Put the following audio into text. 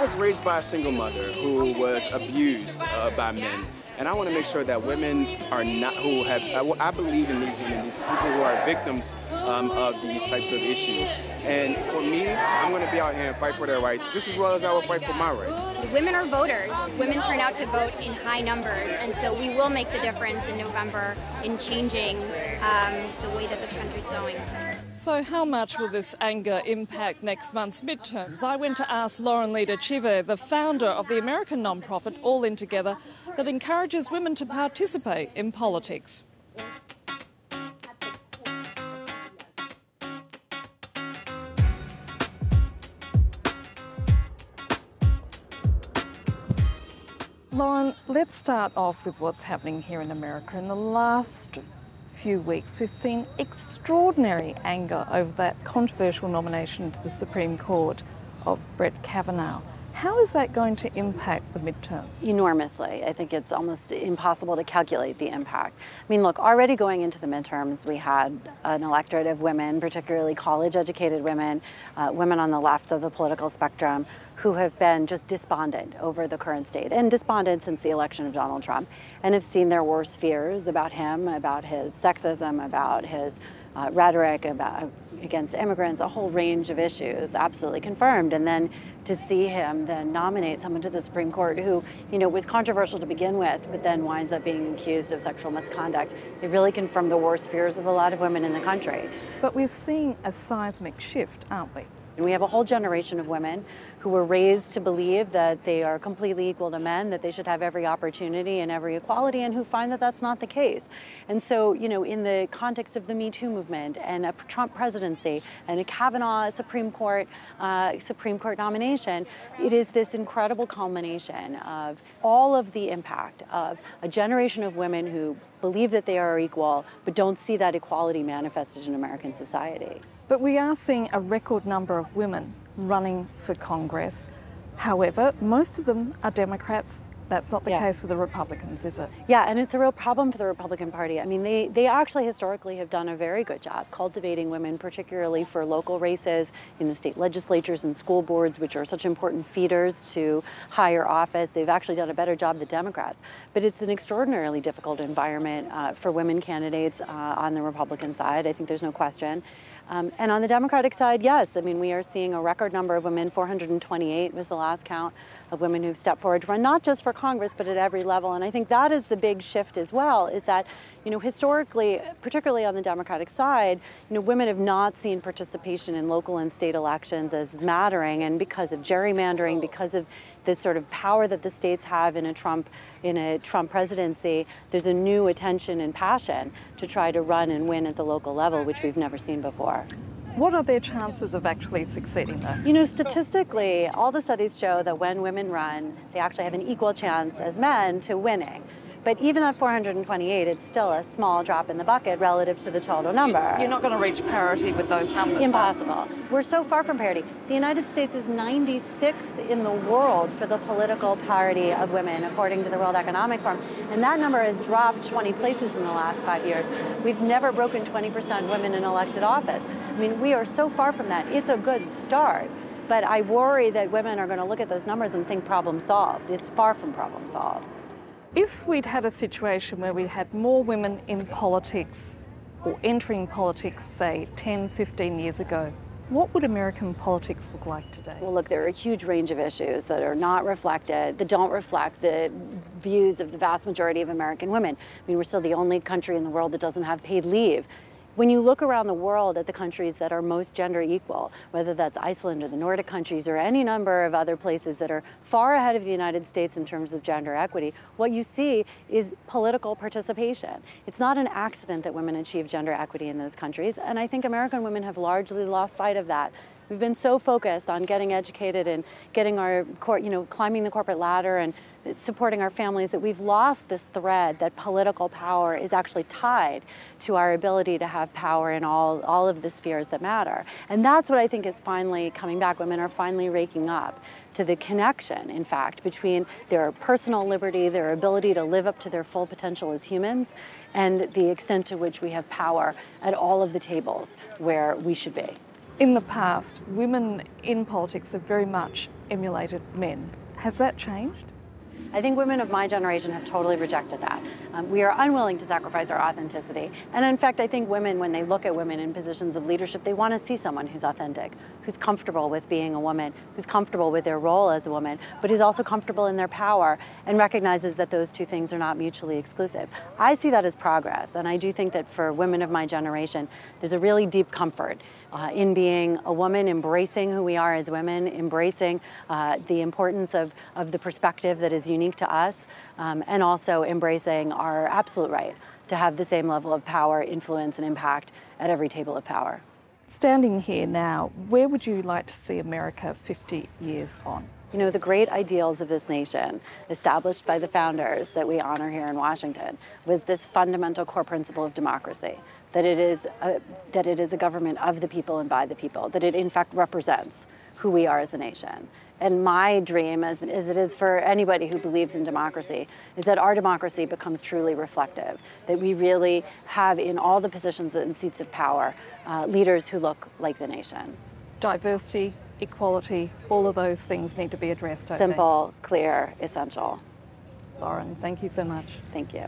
was raised by a single mother who was abused by men. And I want to make sure that women are not, I believe in these women, these people who are victims of these types of issues. And for me, I'm going to be out here and fight for their rights just as well as I will fight for my rights. Women are voters. Women turn out to vote in high numbers, and so we will make the difference in November in changing the way that this country's going. So how much will this anger impact next month's midterms? I went to ask Leader-Chivee, the founder of the American nonprofit All In Together, that encourages women to participate in politics. Lauren, let's start off with what's happening here in America. In the last few weeks, we've seen extraordinary anger over that controversial nomination to the Supreme Court of Brett Kavanaugh. How is that going to impact the midterms? Enormously. I think it's almost impossible to calculate the impact. I mean, look, already going into the midterms, we had an electorate of women, particularly college-educated women, women on the left of the political spectrum, who have been just despondent over the current state, and despondent since the election of Donald Trump, and have seen their worst fears about him, about his sexism, about his rhetoric against immigrants, a whole range of issues absolutely confirmed. And then to see him then nominate someone to the Supreme Court who, you know, was controversial to begin with, but then winds up being accused of sexual misconduct, it really confirmed the worst fears of a lot of women in the country. But we're seeing a seismic shift, aren't we? And we have a whole generation of women who were raised to believe that they are completely equal to men, that they should have every opportunity and every equality, and who find that that's not the case. And so, you know, in the context of the Me Too movement and a Trump presidency and a Kavanaugh Supreme Court nomination, it is this incredible culmination of all of the impact of a generation of women who believe that they are equal, but don't see that equality manifested in American society. But we are seeing a record number of women running for Congress. However, most of them are Democrats. That's not the case with the Republicans, is it? Yeah, and it's a real problem for the Republican Party. I mean, they actually historically have done a very good job cultivating women, particularly for local races in the state legislatures and school boards, which are such important feeders to higher office. They've actually done a better job than Democrats. But it's an extraordinarily difficult environment for women candidates on the Republican side. I think there's no question. And on the Democratic side, yes, I mean, we are seeing a record number of women. 428 was the last count of women who've stepped forward to run, not just for Congress, but at every level. And I think that is the big shift as well, is that, you know, historically, particularly on the Democratic side, you know, women have not seen participation in local and state elections as mattering. And because of gerrymandering, because of the sort of power that the states have in a Trump presidency, there's a new attention and passion to try to run and win at the local level, which we've never seen before. What are their chances of actually succeeding, though? You know, statistically, all the studies show that when women run, they actually have an equal chance as men to winning. But even at 428, it's still a small drop in the bucket relative to the total number. You're not going to reach parity with those numbers. Impossible. We're so far from parity. The United States is 96th in the world for the political parity of women, according to the World Economic Forum. And that number has dropped 20 places in the last 5 years. We've never broken 20% women in elected office. I mean, we are so far from that. It's a good start. But I worry that women are going to look at those numbers and think problem solved. It's far from problem solved. If we'd had a situation where we had more women in politics or entering politics, say, 10, 15 years ago, what would American politics look like today? Well, look, there are a huge range of issues that are not reflected, that don't reflect the views of the vast majority of American women. I mean, we're still the only country in the world that doesn't have paid leave. When you look around the world at the countries that are most gender equal, whether that's Iceland or the Nordic countries or any number of other places that are far ahead of the United States in terms of gender equity, what you see is political participation. It's not an accident that women achieve gender equity in those countries, and I think American women have largely lost sight of that. We've been so focused on getting educated and getting our, climbing the corporate ladder and supporting our families that we've lost this thread that political power is actually tied to our ability to have power in all of the spheres that matter. And that's what I think is finally coming back. Women are finally waking up to the connection, in fact, between their personal liberty, their ability to live up to their full potential as humans, and the extent to which we have power at all of the tables where we should be. In the past, women in politics have very much emulated men. Has that changed? I think women of my generation have totally rejected that. We are unwilling to sacrifice our authenticity. And in fact, I think women, when they look at women in positions of leadership, they want to see someone who's authentic, who's comfortable with being a woman, who's comfortable with their role as a woman, but who's also comfortable in their power and recognizes that those two things are not mutually exclusive. I see that as progress, and I do think that for women of my generation, there's a really deep comfort in being a woman, embracing who we are as women, embracing the importance of the perspective that is unique to us, and also embracing our absolute right to have the same level of power, influence, and impact at every table of power. Standing here now, where would you like to see America 50 years on? You know, the great ideals of this nation, established by the founders that we honor here in Washington, was this fundamental core principle of democracy. That it is a government of the people and by the people, that it in fact represents who we are as a nation. And my dream, as it is for anybody who believes in democracy, is that our democracy becomes truly reflective, that we really have in all the positions and seats of power leaders who look like the nation. Diversity, equality, all of those things need to be addressed, I think. Simple, clear, essential. Lauren, thank you so much. Thank you.